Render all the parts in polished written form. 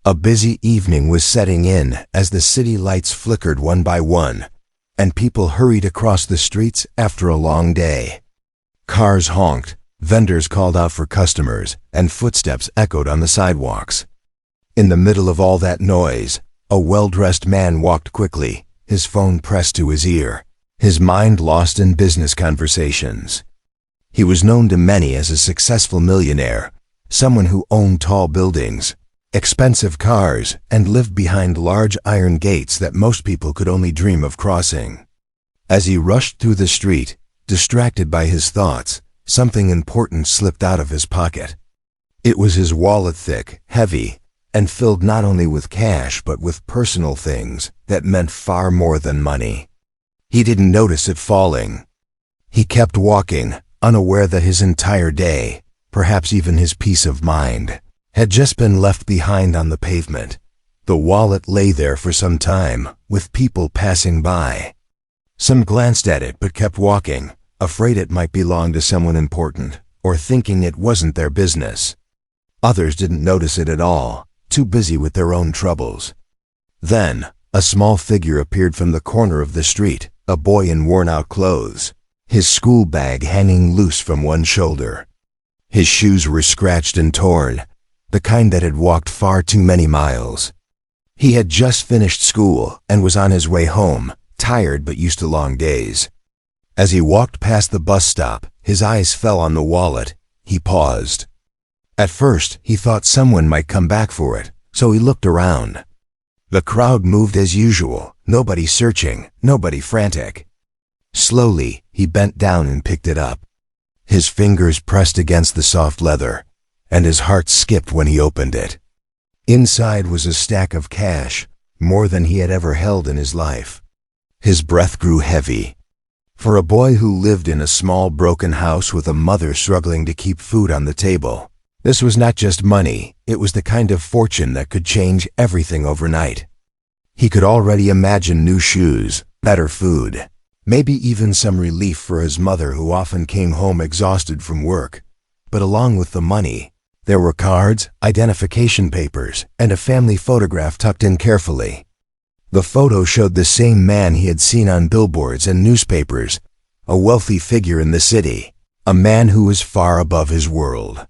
A busy evening was setting in as the city lights flickered one by one, and people hurried across the streets after a long day. Cars honked, vendors called out for customers, and footsteps echoed on the sidewalks. In the middle of all that noise, a well-dressed man walked quickly, his phone pressed to his ear, his mind lost in business conversations. He was known to many as a successful millionaire, someone who owned tall buildings, expensive cars, and lived behind large iron gates that most people could only dream of crossing. As he rushed through the street, distracted by his thoughts, something important slipped out of his pocket. It was his wallet, thick, heavy, and filled not only with cash but with personal things that meant far more than money. He didn't notice it falling. He kept walking, unaware that his entire day, perhaps even his peace of mind, had just been left behind on the pavement. The wallet lay there for some time, with people passing by. Some glanced at it but kept walking, afraid it might belong to someone important, or thinking it wasn't their business. Others didn't notice it at all, too busy with their own troubles. Then, a small figure appeared from the corner of the street, a boy in worn-out clothes, his school bag hanging loose from one shoulder. His shoes were scratched and torn, the kind that had walked far too many miles. He had just finished school and was on his way home, tired but used to long days. As he walked past the bus stop, his eyes fell on the wallet. He paused. At first, he thought someone might come back for it, so he looked around. The crowd moved as usual, nobody searching, nobody frantic. Slowly, he bent down and picked it up. His fingers pressed against the soft leather, and his heart skipped when he opened it. Inside was a stack of cash, more than he had ever held in his life. His breath grew heavy. For a boy who lived in a small broken house with a mother struggling to keep food on the table, this was not just money, it was the kind of fortune that could change everything overnight. He could already imagine new shoes, better food, maybe even some relief for his mother who often came home exhausted from work. But along with the money, there were cards, identification papers, and a family photograph tucked in carefully. The photo showed the same man he had seen on billboards and newspapers, a wealthy figure in the city, a man who was far above his world.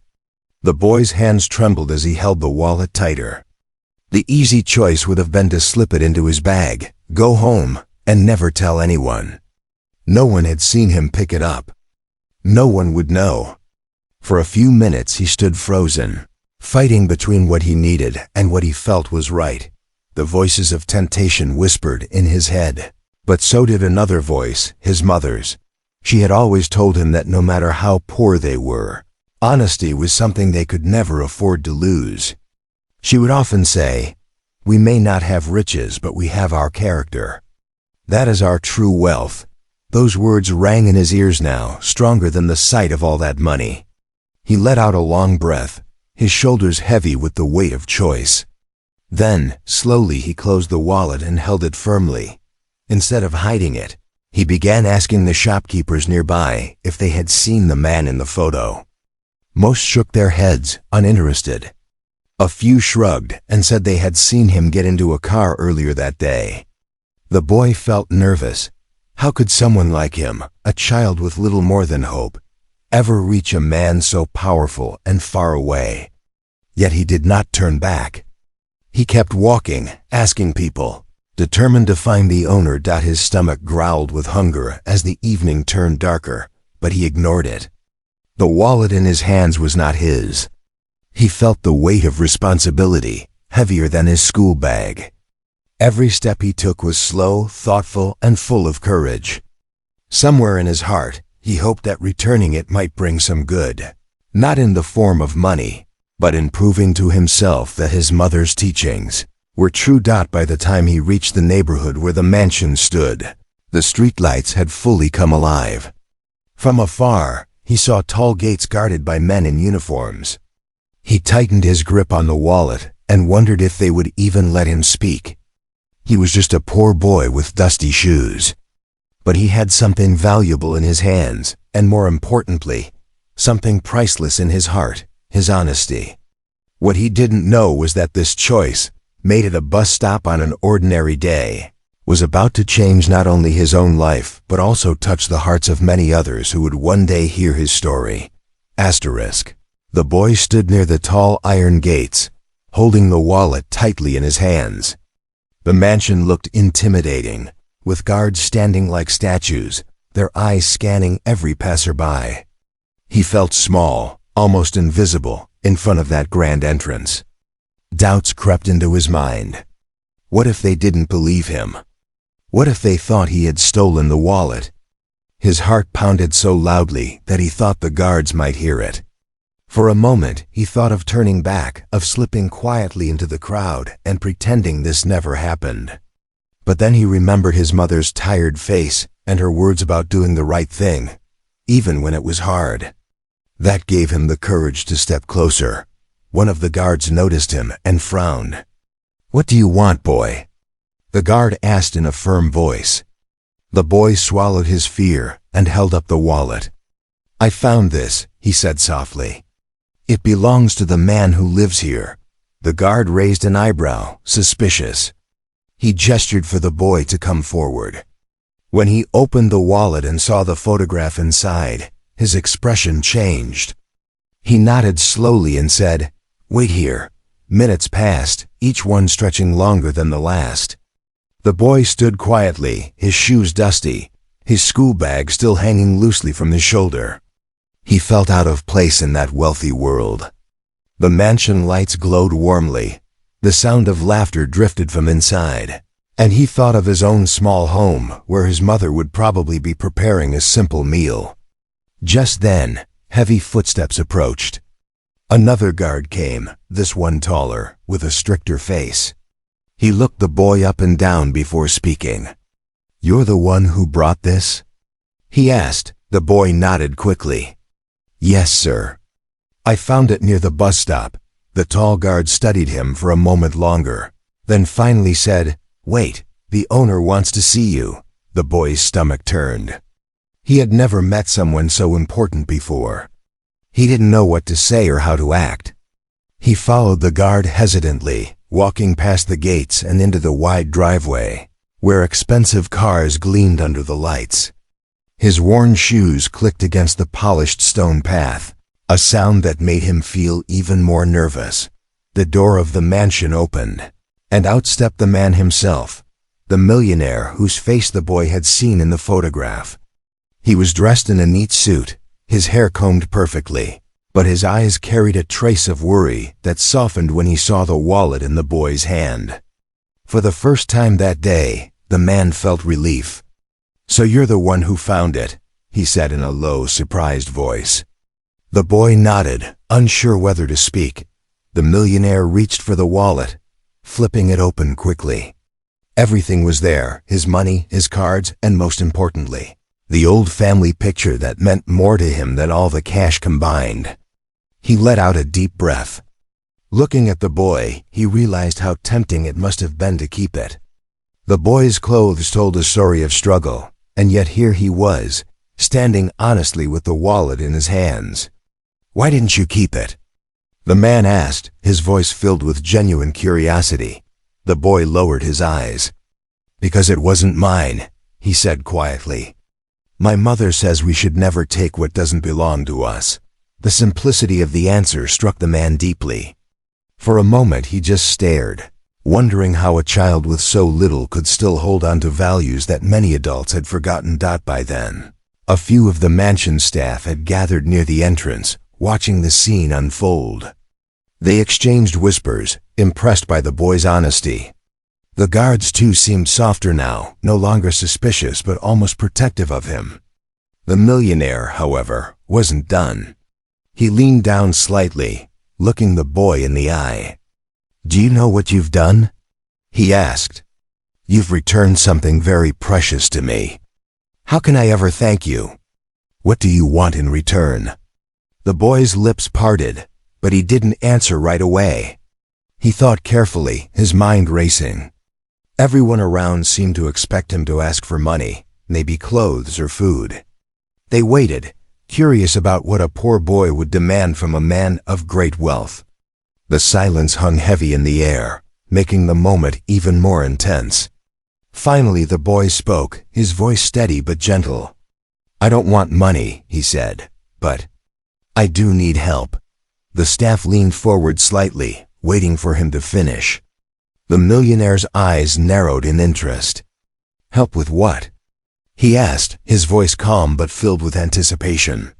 The boy's hands trembled as he held the wallet tighter. The easy choice would have been to slip it into his bag, go home, and never tell anyone. No one had seen him pick it up. No one would know. For a few minutes he stood frozen, fighting between what he needed and what he felt was right. The voices of temptation whispered in his head, but so did another voice, his mother's. She had always told him that no matter how poor they were, honesty was something they could never afford to lose. She would often say, "We may not have riches, but we have our character. That is our true wealth." Those words rang in his ears now, stronger than the sight of all that money. He let out a long breath, his shoulders heavy with the weight of choice. Then, slowly he closed the wallet and held it firmly. Instead of hiding it, he began asking the shopkeepers nearby if they had seen the man in the photo. Most shook their heads, uninterested. A few shrugged and said they had seen him get into a car earlier that day. The boy felt nervous. How could someone like him, a child with little more than hope, ever reach a man so powerful and far away? Yet he did not turn back. He kept walking, asking people, determined to find the owner. His stomach growled with hunger as the evening turned darker, but he ignored it. The wallet in his hands was not his. He felt the weight of responsibility, heavier than his school bag. Every step he took was slow, thoughtful, and full of courage. Somewhere in his heart, he hoped that returning it might bring some good, not in the form of money, but in proving to himself that his mother's teachings were true. By the time he reached the neighborhood where the mansion stood, the streetlights had fully come alive. From afar, he saw tall gates guarded by men in uniforms. He tightened his grip on the wallet and wondered if they would even let him speak. He was just a poor boy with dusty shoes. But he had something valuable in his hands, and more importantly, something priceless in his heart, his honesty. What he didn't know was that this choice, made at a bus stop on an ordinary day, was about to change not only his own life, but also touch the hearts of many others who would one day hear his story. Asterisk. The boy stood near the tall iron gates, holding the wallet tightly in his hands. The mansion looked intimidating, with guards standing like statues, their eyes scanning every passerby. He felt small, almost invisible, in front of that grand entrance. Doubts crept into his mind. What if they didn't believe him? What if they thought he had stolen the wallet? His heart pounded so loudly that he thought the guards might hear it. For a moment, he thought of turning back, of slipping quietly into the crowd and pretending this never happened. But then he remembered his mother's tired face and her words about doing the right thing, even when it was hard. That gave him the courage to step closer. One of the guards noticed him and frowned. "What do you want, boy?" the guard asked in a firm voice. The boy swallowed his fear and held up the wallet. "I found this," he said softly. "It belongs to the man who lives here." The guard raised an eyebrow, suspicious. He gestured for the boy to come forward. When he opened the wallet and saw the photograph inside, his expression changed. He nodded slowly and said, "Wait here." Minutes passed, each one stretching longer than the last. The boy stood quietly, his shoes dusty, his school bag still hanging loosely from his shoulder. He felt out of place in that wealthy world. The mansion lights glowed warmly. The sound of laughter drifted from inside. And he thought of his own small home, where his mother would probably be preparing a simple meal. Just then, heavy footsteps approached. Another guard came, this one taller, with a stricter face. He looked the boy up and down before speaking. "You're the one who brought this?" he asked. The boy nodded quickly. "Yes, sir. I found it near the bus stop." The tall guard studied him for a moment longer, then finally said, "Wait, the owner wants to see you." The boy's stomach turned. He had never met someone so important before. He didn't know what to say or how to act. He followed the guard hesitantly, walking past the gates and into the wide driveway, where expensive cars gleamed under the lights. His worn shoes clicked against the polished stone path, a sound that made him feel even more nervous. The door of the mansion opened, and out stepped the man himself, the millionaire whose face the boy had seen in the photograph. He was dressed in a neat suit, his hair combed perfectly, but his eyes carried a trace of worry that softened when he saw the wallet in the boy's hand. For the first time that day, the man felt relief. "So you're the one who found it," he said in a low, surprised voice. The boy nodded, unsure whether to speak. The millionaire reached for the wallet, flipping it open quickly. Everything was there, his money, his cards, and most importantly, the old family picture that meant more to him than all the cash combined. He let out a deep breath. Looking at the boy, he realized how tempting it must have been to keep it. The boy's clothes told a story of struggle, and yet here he was, standing honestly with the wallet in his hands. "Why didn't you keep it?" the man asked, his voice filled with genuine curiosity. The boy lowered his eyes. "Because it wasn't mine," he said quietly. "My mother says we should never take what doesn't belong to us." The simplicity of the answer struck the man deeply. For a moment he just stared, wondering how a child with so little could still hold on to values that many adults had forgotten. By then, a few of the mansion staff had gathered near the entrance, watching the scene unfold. They exchanged whispers, impressed by the boy's honesty. The guards too seemed softer now, no longer suspicious but almost protective of him. The millionaire, however, wasn't done. He leaned down slightly, looking the boy in the eye. "Do you know what you've done?" he asked. "You've returned something very precious to me. How can I ever thank you? What do you want in return?" The boy's lips parted, but he didn't answer right away. He thought carefully, his mind racing. Everyone around seemed to expect him to ask for money, maybe clothes or food. They waited, curious about what a poor boy would demand from a man of great wealth. The silence hung heavy in the air, making the moment even more intense. Finally, the boy spoke, his voice steady but gentle. "I don't want money," he said, "but I do need help." The staff leaned forward slightly, waiting for him to finish. The millionaire's eyes narrowed in interest. "Help with what?" he asked, his voice calm but filled with anticipation.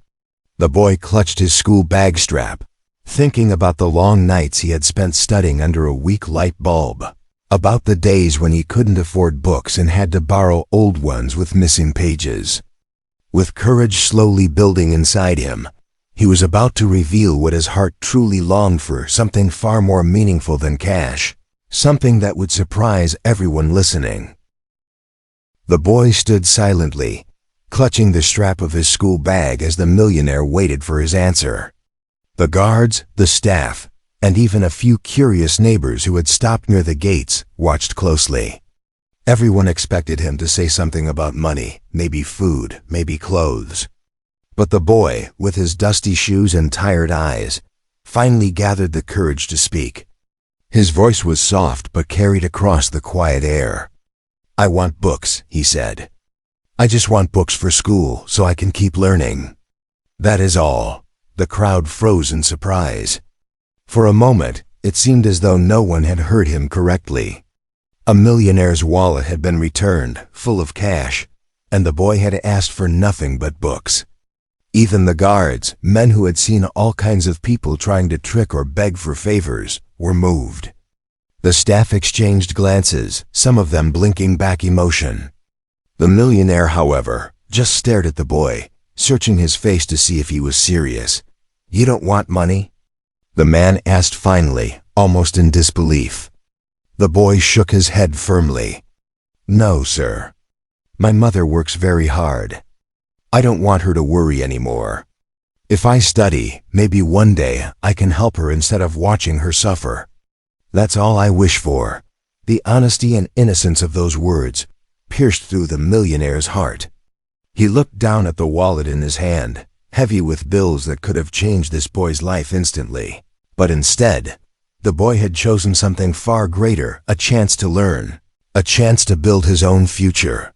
The boy clutched his school bag strap, thinking about the long nights he had spent studying under a weak light bulb, about the days when he couldn't afford books and had to borrow old ones with missing pages. With courage slowly building inside him, he was about to reveal what his heart truly longed for, something far more meaningful than cash, something that would surprise everyone listening. The boy stood silently, clutching the strap of his school bag as the millionaire waited for his answer. The guards, the staff, and even a few curious neighbors who had stopped near the gates watched closely. Everyone expected him to say something about money, maybe food, maybe clothes. But the boy, with his dusty shoes and tired eyes, finally gathered the courage to speak. His voice was soft but carried across the quiet air. "I want books," he said. "I just want books for school so I can keep learning. That is all." The crowd froze in surprise. For a moment, it seemed as though no one had heard him correctly. A millionaire's wallet had been returned, full of cash, and the boy had asked for nothing but books. Even the guards, men who had seen all kinds of people trying to trick or beg for favors, were moved. The staff exchanged glances, some of them blinking back emotion. The millionaire, however, just stared at the boy, searching his face to see if he was serious. "You don't want money?" the man asked finally, almost in disbelief. The boy shook his head firmly. "No, sir. My mother works very hard. I don't want her to worry anymore. If I study, maybe one day I can help her instead of watching her suffer. That's all I wish for." The honesty and innocence of those words pierced through the millionaire's heart. He looked down at the wallet in his hand, heavy with bills that could have changed this boy's life instantly. But instead, the boy had chosen something far greater, a chance to learn, a chance to build his own future.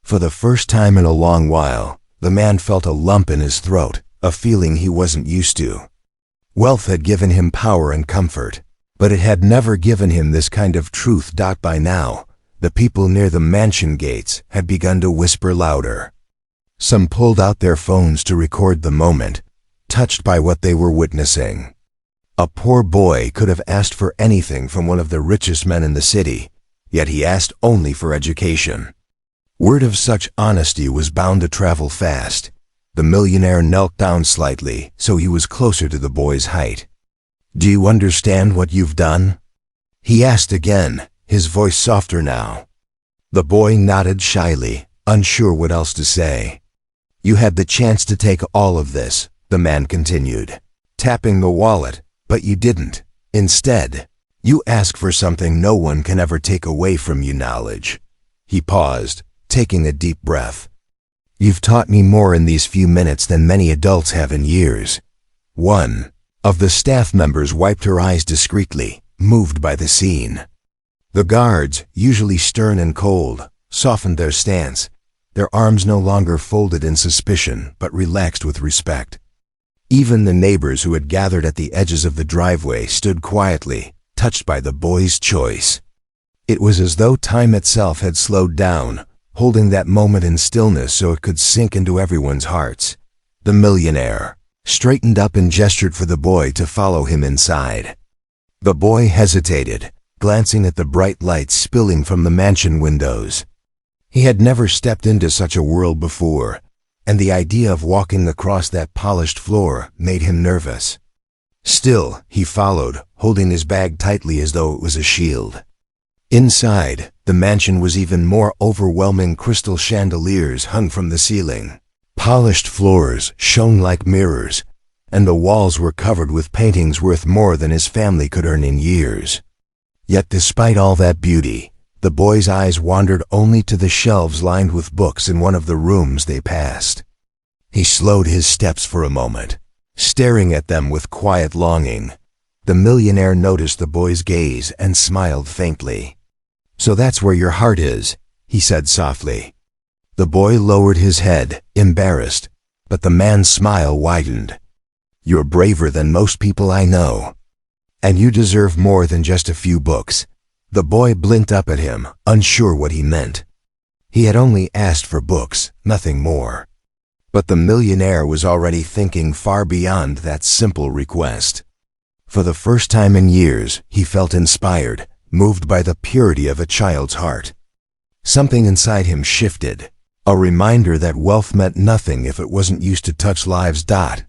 For the first time in a long while, the man felt a lump in his throat, a feeling he wasn't used to. Wealth had given him power and comfort, but it had never given him this kind of truth. By now, the people near the mansion gates had begun to whisper louder. Some pulled out their phones to record the moment, touched by what they were witnessing. A poor boy could have asked for anything from one of the richest men in the city, yet he asked only for education. Word of such honesty was bound to travel fast. The millionaire knelt down slightly, so he was closer to the boy's height. "Do you understand what you've done?" he asked again, his voice softer now. The boy nodded shyly, unsure what else to say. "You had the chance to take all of this," the man continued, tapping the wallet, "but you didn't. Instead, you asked for something no one can ever take away from you, knowledge." He paused, taking a deep breath. "You've taught me more in these few minutes than many adults have in years." One of the staff members wiped her eyes discreetly, moved by the scene. The guards, usually stern and cold, softened their stance, their arms no longer folded in suspicion but relaxed with respect. Even the neighbors who had gathered at the edges of the driveway stood quietly, touched by the boy's choice. It was as though time itself had slowed down, holding that moment in stillness so it could sink into everyone's hearts. The millionaire straightened up and gestured for the boy to follow him inside. The boy hesitated, glancing at the bright lights spilling from the mansion windows. He had never stepped into such a world before, and the idea of walking across that polished floor made him nervous. Still, he followed, holding his bag tightly as though it was a shield. Inside, the mansion was even more overwhelming. Crystal chandeliers hung from the ceiling. Polished floors shone like mirrors, and the walls were covered with paintings worth more than his family could earn in years. Yet despite all that beauty, the boy's eyes wandered only to the shelves lined with books in one of the rooms they passed. He slowed his steps for a moment, staring at them with quiet longing. The millionaire noticed the boy's gaze and smiled faintly. "So that's where your heart is," he said softly. The boy lowered his head, embarrassed, but the man's smile widened. "You're braver than most people I know. And you deserve more than just a few books." The boy blinked up at him, unsure what he meant. He had only asked for books, nothing more. But the millionaire was already thinking far beyond that simple request. For the first time in years, he felt inspired, moved by the purity of a child's heart. Something inside him shifted, a reminder that wealth meant nothing if it wasn't used to touch lives.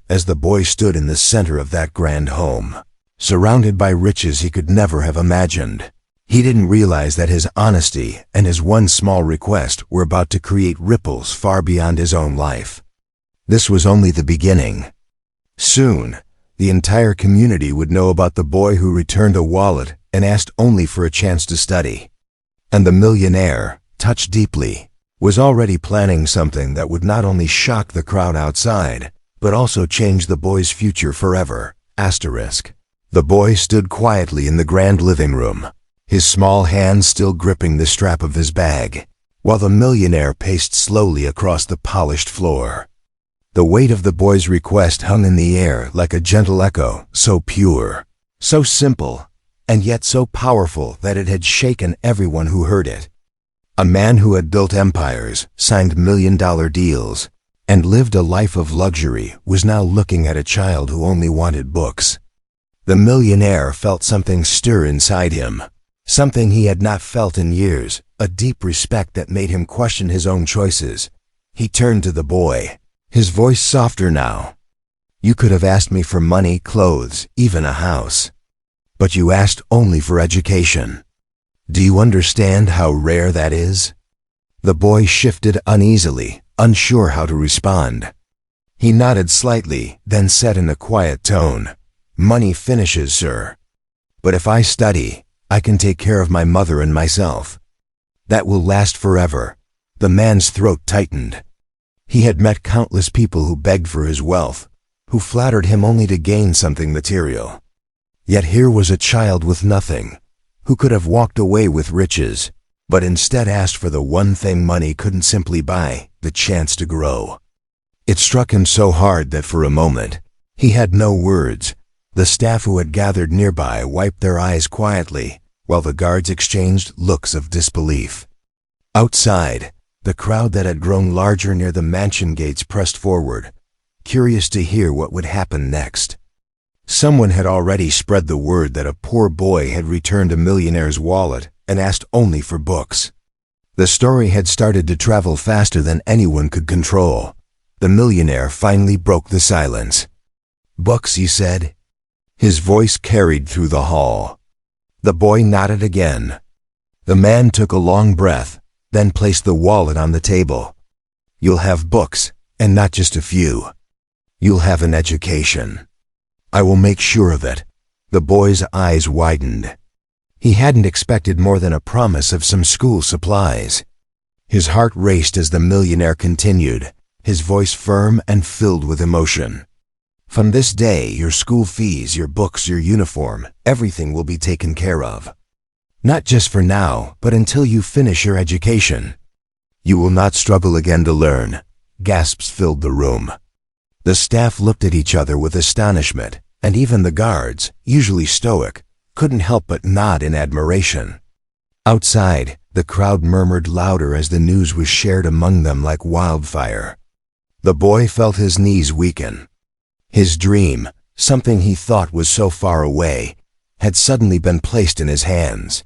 As the boy stood in the center of that grand home, surrounded by riches he could never have imagined, he didn't realize that his honesty and his one small request were about to create ripples far beyond his own life. This was only the beginning. Soon, the entire community would know about the boy who returned a wallet and asked only for a chance to study. And the millionaire, touched deeply, was already planning something that would not only shock the crowd outside, but also change the boy's future forever. The boy stood quietly in the grand living room, his small hands still gripping the strap of his bag, while the millionaire paced slowly across the polished floor. The weight of the boy's request hung in the air like a gentle echo, so pure, so simple, and yet so powerful that it had shaken everyone who heard it. A man who had built empires, signed million-dollar deals, and lived a life of luxury was now looking at a child who only wanted books. The millionaire felt something stir inside him, something he had not felt in years, a deep respect that made him question his own choices. He turned to the boy, his voice softer now. "You could have asked me for money, clothes, even a house. But you asked only for education. Do you understand how rare that is?" The boy shifted uneasily, unsure how to respond. He nodded slightly, then said in a quiet tone, "Money finishes, sir. But if I study, I can take care of my mother and myself. That will last forever." The man's throat tightened. He had met countless people who begged for his wealth, who flattered him only to gain something material. Yet here was a child with nothing, who could have walked away with riches, but instead asked for the one thing money couldn't simply buy, the chance to grow. It struck him so hard that for a moment, he had no words. The staff who had gathered nearby wiped their eyes quietly, while the guards exchanged looks of disbelief. Outside, the crowd that had grown larger near the mansion gates pressed forward, curious to hear what would happen next. Someone had already spread the word that a poor boy had returned a millionaire's wallet and asked only for books. The story had started to travel faster than anyone could control. The millionaire finally broke the silence. "Books," he said. His voice carried through the hall. The boy nodded again. The man took a long breath, then placed the wallet on the table. "You'll have books, and not just a few. You'll have an education. I will make sure of it." The boy's eyes widened. He hadn't expected more than a promise of some school supplies. His heart raced as the millionaire continued, his voice firm and filled with emotion. "From this day, your school fees, your books, your uniform, everything will be taken care of. Not just for now, but until you finish your education. You will not struggle again to learn." Gasps filled the room. The staff looked at each other with astonishment, and even the guards, usually stoic, couldn't help but nod in admiration. Outside, the crowd murmured louder as the news was shared among them like wildfire. The boy felt his knees weaken. His dream, something he thought was so far away, had suddenly been placed in his hands.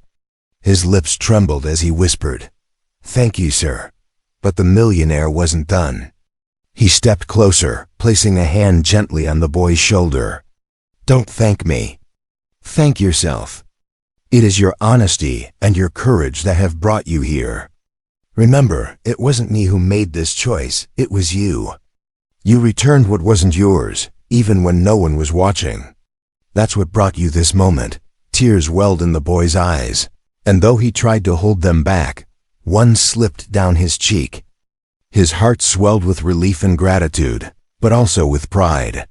His lips trembled as he whispered, "Thank you, sir." But the millionaire wasn't done. He stepped closer, placing a hand gently on the boy's shoulder. "Don't thank me. Thank yourself. It is your honesty and your courage that have brought you here. Remember, it wasn't me who made this choice, it was you. You returned what wasn't yours, even when no one was watching. That's what brought you this moment." Tears welled in the boy's eyes, and though he tried to hold them back, one slipped down his cheek. His heart swelled with relief and gratitude, but also with pride.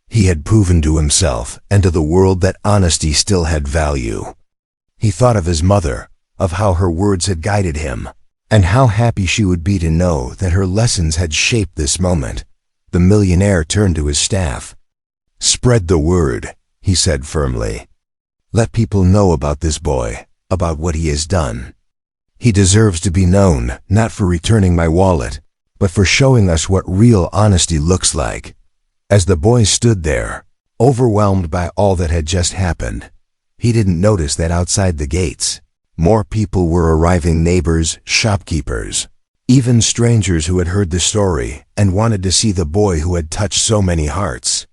He had proven to himself and to the world that honesty still had value. He thought of his mother, of how her words had guided him, and how happy she would be to know that her lessons had shaped this moment. The millionaire turned to his staff. "Spread the word," he said firmly. "Let people know about this boy, about what he has done. He deserves to be known, not for returning my wallet, but for showing us what real honesty looks like." As the boy stood there, overwhelmed by all that had just happened, he didn't notice that outside the gates, more people were arriving: neighbors, shopkeepers, even strangers who had heard the story and wanted to see the boy who had touched so many hearts.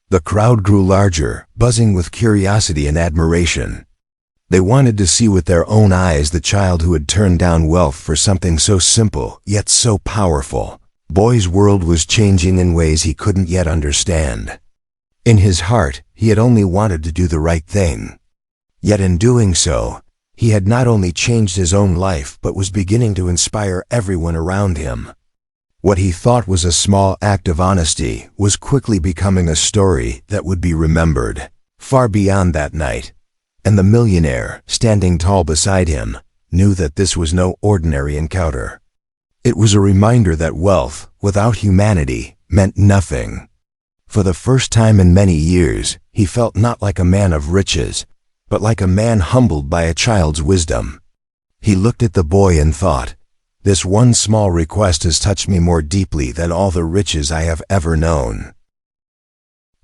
The crowd grew larger, buzzing with curiosity and admiration. They wanted to see with their own eyes the child who had turned down wealth for something so simple, yet so powerful. Boy's world was changing in ways he couldn't yet understand. In his heart, he had only wanted to do the right thing. Yet in doing so, he had not only changed his own life but was beginning to inspire everyone around him. What he thought was a small act of honesty was quickly becoming a story that would be remembered far beyond that night. And the millionaire, standing tall beside him, knew that this was no ordinary encounter. It was a reminder that wealth, without humanity, meant nothing. For the first time in many years, he felt not like a man of riches, but like a man humbled by a child's wisdom. He looked at the boy and thought, "This one small request has touched me more deeply than all the riches I have ever known."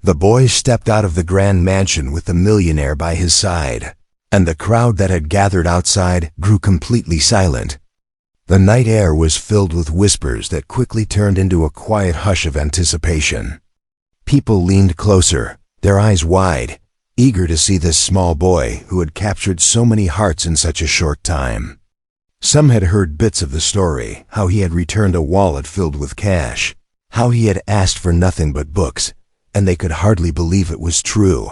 The boy stepped out of the grand mansion with the millionaire by his side, and the crowd that had gathered outside grew completely silent. The night air was filled with whispers that quickly turned into a quiet hush of anticipation. People leaned closer, their eyes wide, eager to see this small boy who had captured so many hearts in such a short time. Some had heard bits of the story, how he had returned a wallet filled with cash, how he had asked for nothing but books, and they could hardly believe it was true.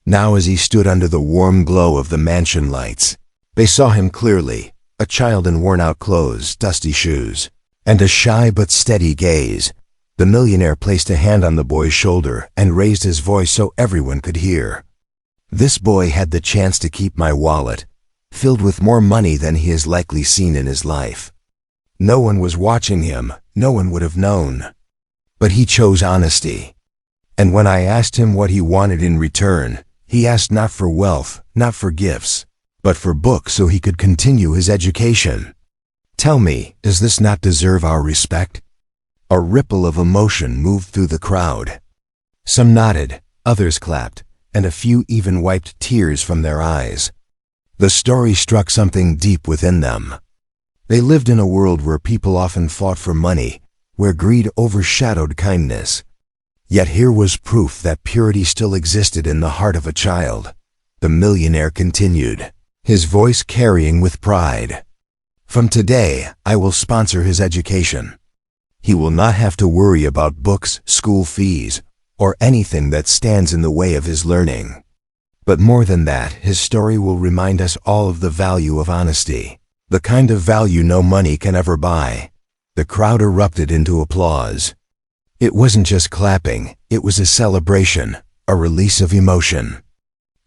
Now as he stood under the warm glow of the mansion lights, they saw him clearly, a child in worn-out clothes, dusty shoes, and a shy but steady gaze. The millionaire placed a hand on the boy's shoulder and raised his voice so everyone could hear. "This boy had the chance to keep my wallet, filled with more money than he has likely seen in his life. No one was watching him, no one would have known. But he chose honesty. And when I asked him what he wanted in return, he asked not for wealth, not for gifts, but for books so he could continue his education. Tell me, does this not deserve our respect?" A ripple of emotion moved through the crowd. Some nodded, others clapped, and a few even wiped tears from their eyes. The story struck something deep within them. They lived in a world where people often fought for money, where greed overshadowed kindness. Yet here was proof that purity still existed in the heart of a child. The millionaire continued, his voice carrying with pride. "From today, I will sponsor his education. He will not have to worry about books, school fees, or anything that stands in the way of his learning. But more than that, his story will remind us all of the value of honesty, the kind of value no money can ever buy." The crowd erupted into applause. It wasn't just clapping, it was a celebration, a release of emotion.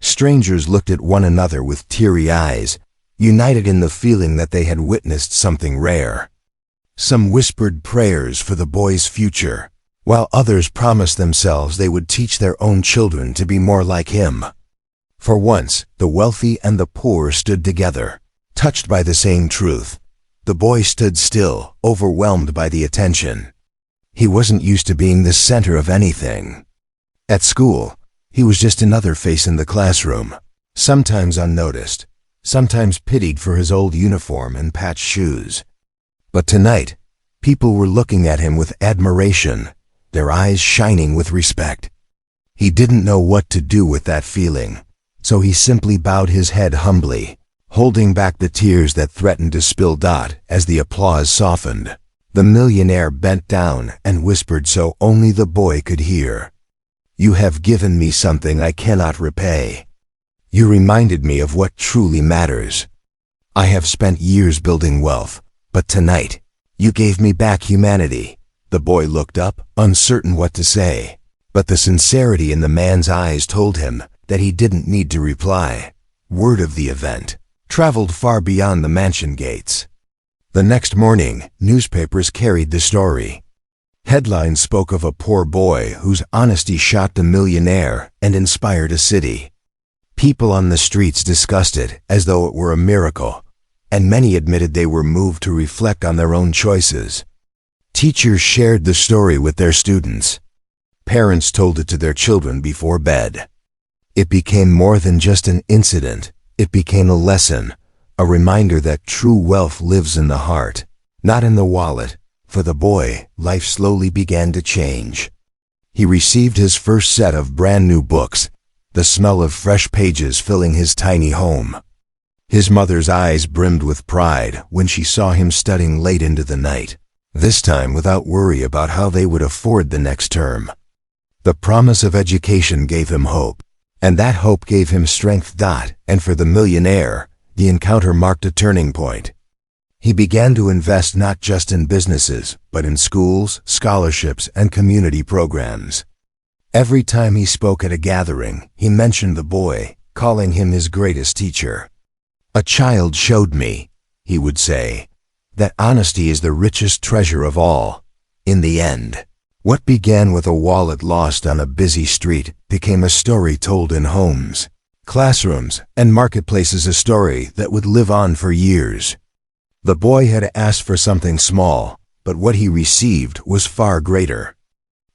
Strangers looked at one another with teary eyes, united in the feeling that they had witnessed something rare. Some whispered prayers for the boy's future, while others promised themselves they would teach their own children to be more like him. For once, the wealthy and the poor stood together, touched by the same truth. The boy stood still, overwhelmed by the attention. He wasn't used to being the center of anything. At school, he was just another face in the classroom, sometimes unnoticed, sometimes pitied for his old uniform and patched shoes. But tonight, people were looking at him with admiration, their eyes shining with respect. He didn't know what to do with that feeling, so he simply bowed his head humbly, holding back the tears that threatened to spill. As the applause softened, the millionaire bent down and whispered so only the boy could hear, "You have given me something I cannot repay. You reminded me of what truly matters. I have spent years building wealth, but tonight, you gave me back humanity." The boy looked up, uncertain what to say. But the sincerity in the man's eyes told him that he didn't need to reply. Word of the event traveled far beyond the mansion gates. The next morning, newspapers carried the story. Headlines spoke of a poor boy whose honesty shot the millionaire and inspired a city. People on the streets discussed it as though it were a miracle, and many admitted they were moved to reflect on their own choices. Teachers shared the story with their students. Parents told it to their children before bed. It became more than just an incident. It became a lesson, a reminder that true wealth lives in the heart, not in the wallet. For the boy, life slowly began to change. He received his first set of brand new books, the smell of fresh pages filling his tiny home. His mother's eyes brimmed with pride when she saw him studying late into the night, this time without worry about how they would afford the next term. The promise of education gave him hope, and that hope gave him strength. And for the millionaire, the encounter marked a turning point. He began to invest not just in businesses, but in schools, scholarships, and community programs. Every time he spoke at a gathering, he mentioned the boy, calling him his greatest teacher. "A child showed me," he would say, "that honesty is the richest treasure of all." In the end, what began with a wallet lost on a busy street became a story told in homes, classrooms, and marketplaces, a story that would live on for years. The boy had asked for something small, but what he received was far greater.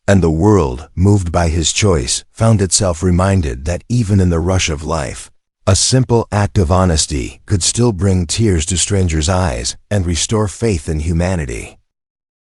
And the world, moved by his choice, found itself reminded that even in the rush of life, a simple act of honesty could still bring tears to strangers' eyes and restore faith in humanity.